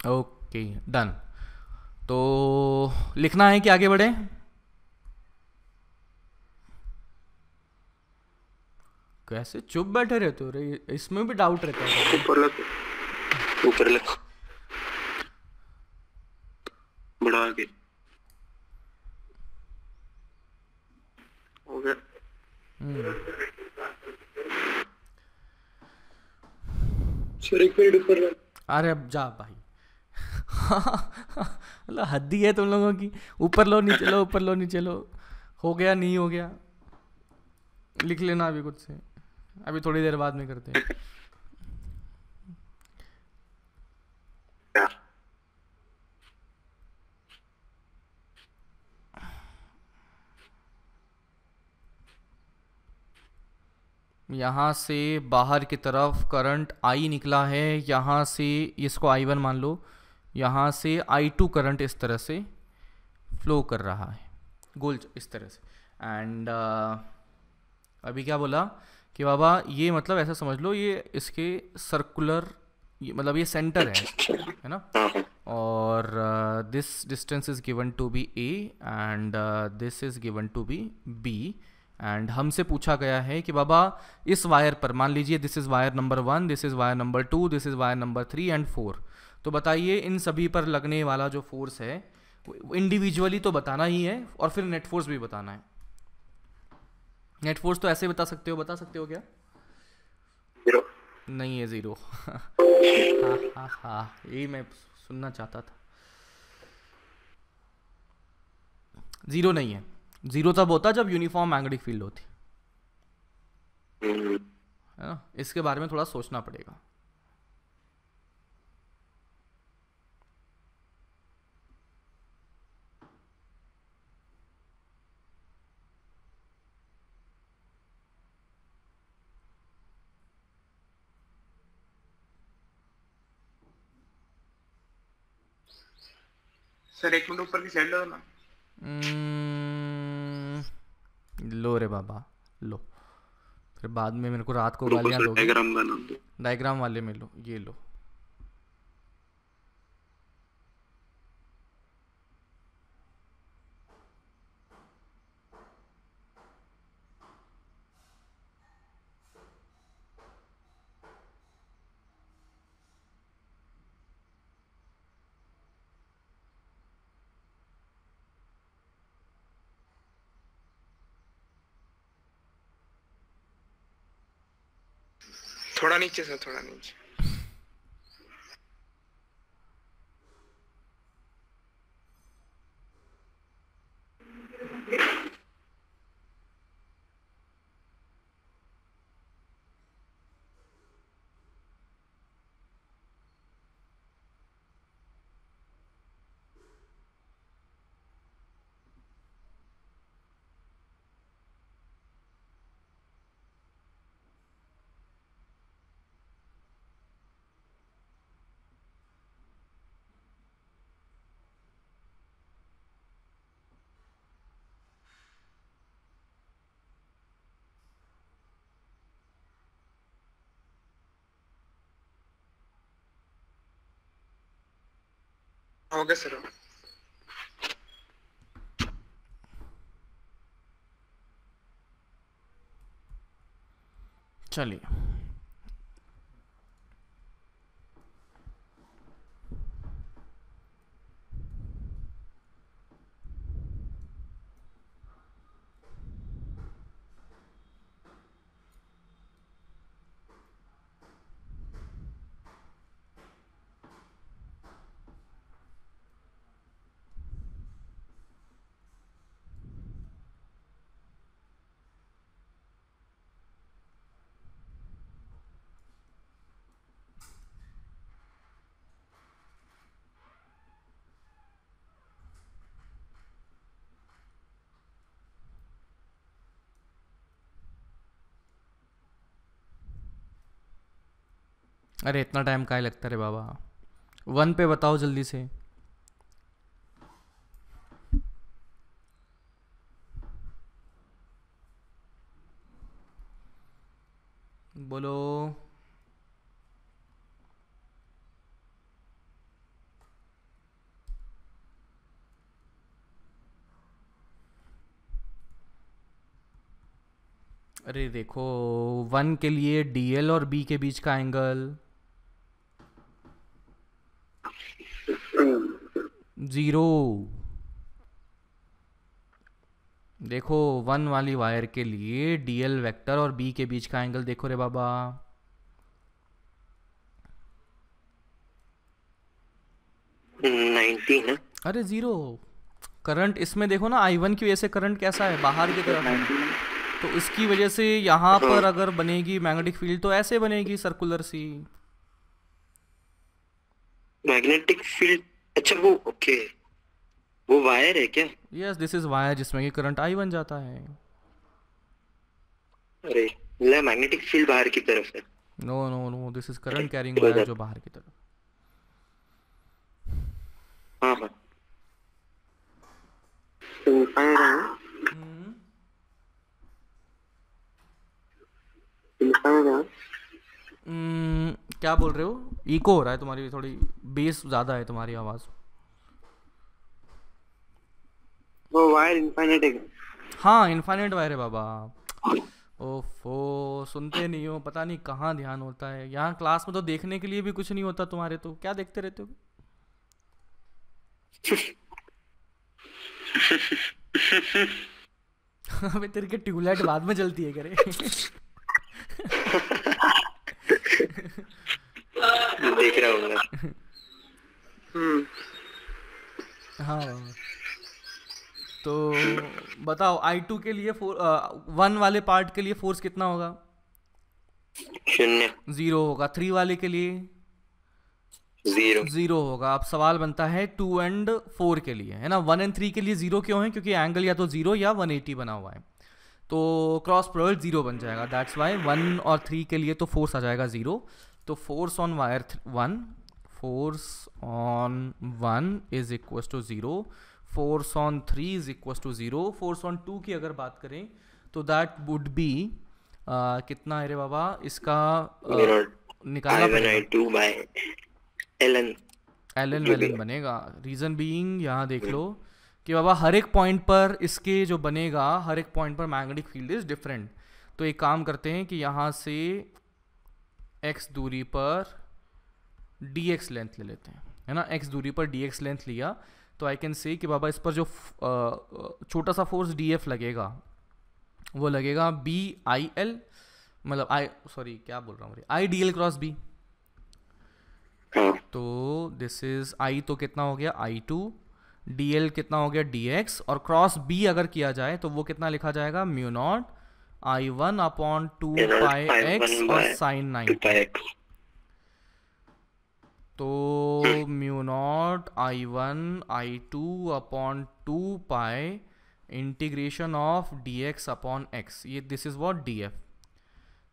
Okay done. तो लिखना है कि आगे बढ़े? कैसे चुप बैठे रहते हो रे, इसमें भी डाउट रहता है। ऊपर लिखो, बढ़ा के हो गया। सर एक मिनट ऊपर। अरे अब जा भाई। मतलब हद्दी है तुम लोगों की, ऊपर लो नीचे लो, ऊपर लो नीचे लो। हो गया नहीं हो गया, लिख लेना अभी खुद से, अभी थोड़ी देर बाद में करते हैं। यहाँ से बाहर की तरफ करंट I निकला है, यहाँ से इसको I1 मान लो, यहाँ से I2 करंट इस तरह से फ्लो कर रहा है गोल इस तरह से। एंड अभी क्या बोला कि बाबा ये मतलब ऐसा समझ लो, ये इसके सर्कुलर, मतलब ये सेंटर है ना, और this distance is given to be A and this is given to be B. And हमसे पूछा गया है कि बाबा इस वायर पर, मान लीजिए this is wire number 1, this is wire number 2, this is wire number 3 and 4। तो बताइए इन सभी पर लगने वाला जो फोर्स है इंडिविजुअली तो बताना ही है और फिर नेट फोर्स भी बताना है। नेट फोर्स तो ऐसे बता सकते हो क्या? 0 नहीं है 0। हाँ यही मैं सुनना चाहता था। 0 नहीं है। 0 तब होता जब यूनिफॉर्म मैग्नेटिक फील्ड होती है ना। इसके बारे में थोड़ा सोचना पड़ेगा। सर एक मिनट ऊपर की साइड लो ना। लो रे बाबा लो, फिर बाद में मेरे को रात को गालियाँ दोगे। डायग्राम बना दो। डायग्राम वाले में लो, ये लो। थोड़ा नीचे से, थोड़ा नीचे। हो गया सर। चलिए अरे इतना टाइम काहे लगता रे बाबा, 1 पे बताओ जल्दी से। बोलो। अरे देखो 1 के लिए DL और B के बीच का एंगल 0। देखो 1 वाली वायर के लिए DL वेक्टर और B के बीच का एंगल देखो रे बाबा, 90 है। अरे 0। करंट इसमें देखो ना, I1 की वजह से करंट कैसा है, बाहर की तरफ है, तो इसकी वजह से यहाँ पर अगर बनेगी मैग्नेटिक फील्ड तो ऐसे बनेगी सर्कुलर सी। मैग्नेटिक फील्ड, अच्छा वो ओके, वो वायर है क्या? यस दिस इज वायर जिसमें कि करंट I1 जाता है। अरे मैग्नेटिक फील्ड बाहर की तरफ है। No no no, this is current carrying wire जो बाहर की तरफ। हाँ हाँ क्या बोल रहे हो? इको हो रहा है तुम्हारी, थोड़ी बेस ज्यादा है तुम्हारी आवाज। वो वायर इनफाइनाइट है। हाँ इनफाइनाइट वायर है बाबा। ओफो सुनते नहीं हो, पता नहीं कहाँ ध्यान होता है। यहाँ क्लास में तो देखने के लिए भी कुछ नहीं होता तुम्हारे, तो क्या देखते रहते हो? अबे तेरे के ट्यूबलाइट बाद में जलती है करे। देख रहा हूँ हाँ तो बताओ I2 के लिए 1 वाले पार्ट के लिए फोर्स कितना होगा? 0 होगा। 3 वाले के लिए 0 होगा। अब सवाल बनता है 2 and 4 के लिए, है ना। 1 and 3 के लिए 0 क्यों है? क्योंकि एंगल या तो 0 या 180 बना हुआ है, तो क्रॉस प्रोडक्ट 0 बन जाएगा। दैट्स वाई 1 और 3 के लिए तो फोर्स आ जाएगा 0। तो force on wire 1 is equal to 0, force on 3 is equal to 0। Force on 2 की अगर बात करें तो दैट वुड बी कितना है रे बाबा, इसका निकालना पड़ेगा, एल एन बनेगा। रीज़न बीइंग यहाँ देख लो कि बाबा हर एक पॉइंट पर इसके जो बनेगा, हर एक पॉइंट पर मैग्नेटिक फील्ड इज डिफरेंट। तो एक काम करते हैं कि यहाँ से x दूरी पर dx लेंथ ले लेते हैं, है ना। x दूरी पर dx लेंथ लिया तो आई कैन से कि बाबा इस पर जो छोटा सा फोर्स df लगेगा वो लगेगा बी आई एल, मतलब क्या बोल रहा हूँ, I D L cross B. तो दिस इज आई, तो कितना हो गया I2, dl कितना हो गया dx, और क्रॉस b अगर किया जाए तो वो कितना लिखा जाएगा, म्यू नॉट I1 अपॉन 2 पाई x और साइन 90। तो mu naught I1 I2 upon 2 pi integration of dx upon x, ये दिस इज व्हाट df।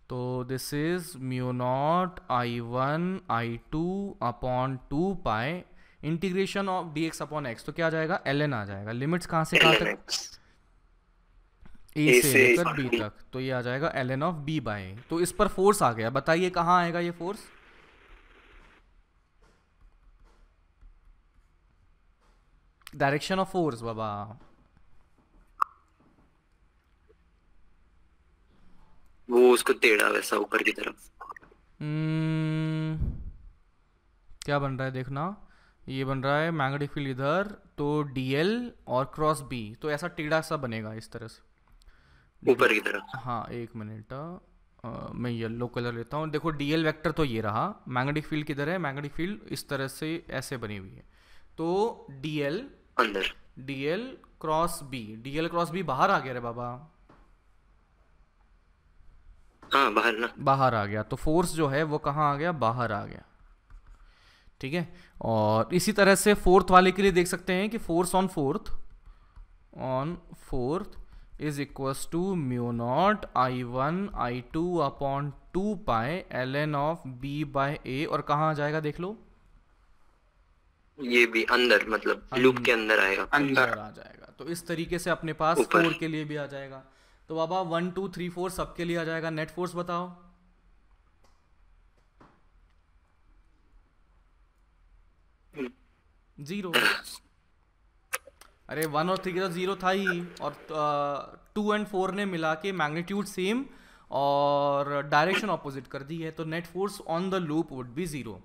तो this is mu naught I1 I2 upon 2 pi integration of dx upon x, तो क्या आ जाएगा, ln आ जाएगा। Limits कहाँ से कहाँ तक, a से लेकर b तक, तो ये आ जाएगा ln ऑफ b बाय। तो इस पर फोर्स आ गया, बताइए कहाँ आएगा ये फोर्स, डायरेक्शन ऑफ फोर्स बाबा। वो उसको टेढ़ा वैसा ऊपर की तरफ। क्या बन रहा है देखना, ये बन रहा है मैग्नेटिक फील्ड इधर, तो dl और क्रॉस b, तो ऐसा टेढ़ा सा बनेगा इस तरह से ऊपर की तरफ। हाँ एक मिनट, मैं येलो कलर लेता हूँ। देखो dl वेक्टर तो ये रहा, मैग्नेटिक फील्ड किधर है, मैग्नेटिक फील्ड इस तरह से ऐसे बनी हुई है। तो dl अंदर, dl cross b, dl cross b बाहर आ गया रे बाबा, हाँ बाहर ना, बाहर आ गया। तो फोर्स जो है वो कहाँ आ गया, बाहर आ गया, ठीक है। और इसी तरह से फोर्थ वाले के लिए देख सकते हैं कि force on fourth is equals to mu naught I1 I2 upon 2 pi ln of b by a, और कहाँ आ जाएगा देख लो, ये भी अंदर, मतलब लूप के अंदर आएगा, अंदर आ जाएगा। तो इस तरीके से अपने पास 4 के लिए भी आ जाएगा। तो बाबा 1 2 3 4 सबके लिए आ जाएगा। नेट फोर्स बताओ, जीरो। अरे 1 और 3 का 0 था ही, और 2 एंड 4 ने मिला के मैग्नीट्यूड सेम और डायरेक्शन ऑपोजिट कर दी है, तो net force on the loop would be 0।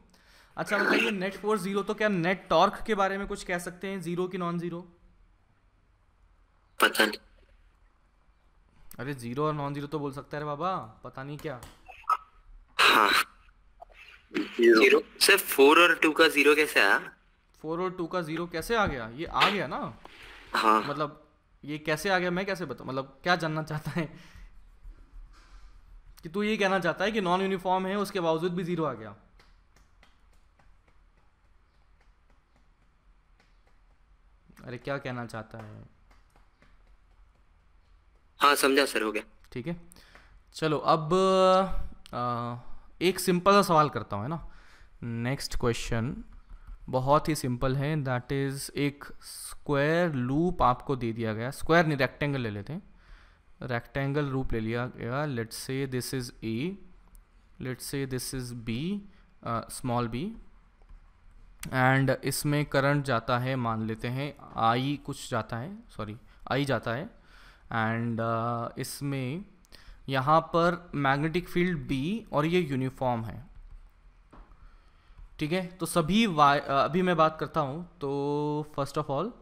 अच्छा बताइए, नेट फोर्स 0, तो क्या नेट टॉर्क के बारे में कुछ कह सकते हैं, 0 की नॉन 0? पता नहीं। अरे 0 और नॉन 0 तो बोल सकता है बाबा, पता नहीं क्या। हाँ 0 सिर्फ 4 और 2 का 0 कैसे आया? 4 और 2 का 0 कैसे आ गया, ये आ गया ना। हाँ मतलब ये कैसे आ गया, मैं कैसे बताऊँ, मतलब क्या जानना चाहता है कि तू ये कहना चाहता है कि नॉन यूनिफॉर्म है उसके बावजूद भी 0 आ गया? अरे क्या कहना चाहता है? हाँ समझा सर, हो गया। ठीक है, चलो अब एक सिंपल सा सवाल करता हूँ, है ना। नेक्स्ट क्वेश्चन बहुत ही सिंपल है, दैट इज़ एक स्क्वायर लूप आपको दे दिया गया, स्क्वायर नहीं रेक्टेंगल ले लेते हैं, रेक्टेंगल लूप ले लिया गया। Let's say this is A, let's say this is B, small B, and इसमें करंट जाता है, मान लेते हैं आई कुछ जाता है, सॉरी आई जाता है, एंड इसमें यहाँ पर मैग्नेटिक फील्ड B और ये यूनिफॉर्म है, ठीक है। तो सभी अभी मैं बात करता हूँ, तो फर्स्ट ऑफ ऑल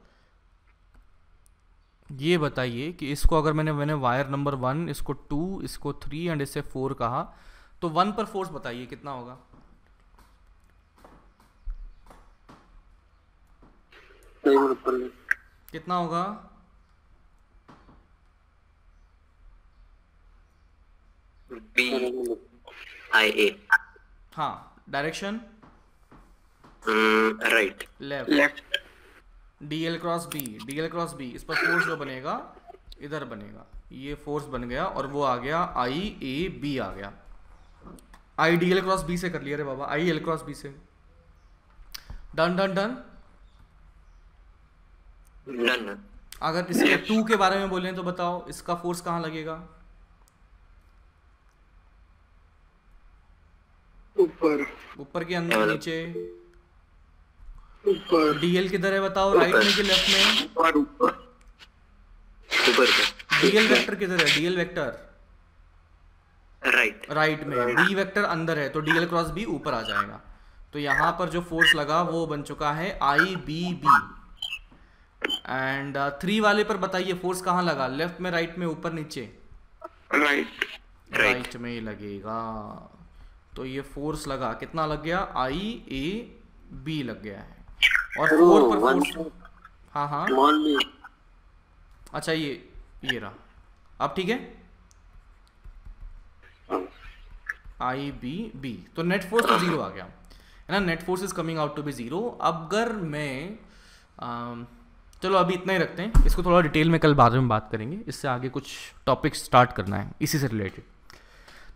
ये बताइए कि इसको अगर मैंने वायर नंबर 1, इसको 2, इसको 3 एंड इसे 4 कहा, तो 1 पर फोर्स बताइए कितना होगा? कितना होगा? BIA। हाँ, direction right, left, DL cross B, DL cross B, इस पर फोर्स जो बनेगा इधर बनेगा, ये फोर्स बन गया और वो आ गया IAB आ गया। IDL क्रॉस B से कर लिया रे बाबा, IL क्रॉस B से। Done done done. नन। अगर इसके 2 के बारे में बोलें तो बताओ इसका फोर्स कहाँ लगेगा? ऊपर ऊपर के अंदर, नीचे? ऊपर। डीएल किधर है बताओ, राइट में कि लेफ्ट में? ऊपर ऊपर ऊपर पे। डीएल वेक्टर किधर है? DL vector right. राइट में, डी वेक्टर अंदर है तो डीएल क्रॉस बी ऊपर आ जाएगा। तो यहाँ पर जो फोर्स लगा वो बन चुका है आई बी बी। एंड 3 वाले पर बताइए फोर्स कहाँ लगा, लेफ्ट में, राइट में, ऊपर, नीचे? राइट। राइट में ही लगेगा। तो ये फोर्स लगा, कितना लग गया? आई ए बी लग गया है। और 4 पर फोर्स, हाँ हाँ, अच्छा ये रहा, अब ठीक है। आई बी बी, तो नेट फोर्स तो 0 आ गया है ना, net force is coming out to be 0। अगर मैं चलो अभी इतना ही रखते हैं, इसको थोड़ा डिटेल में कल बाद में बात करेंगे, इससे आगे कुछ टॉपिक स्टार्ट करना है इसी से रिलेटेड।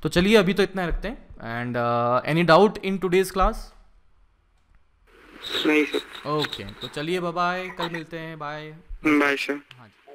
तो चलिए अभी तो इतना ही रखते हैं। And any doubt in today's class? नहीं सर। ओके, तो चलिए बाय बाय, कल मिलते हैं, बाय। Bye sir. हाँ जी।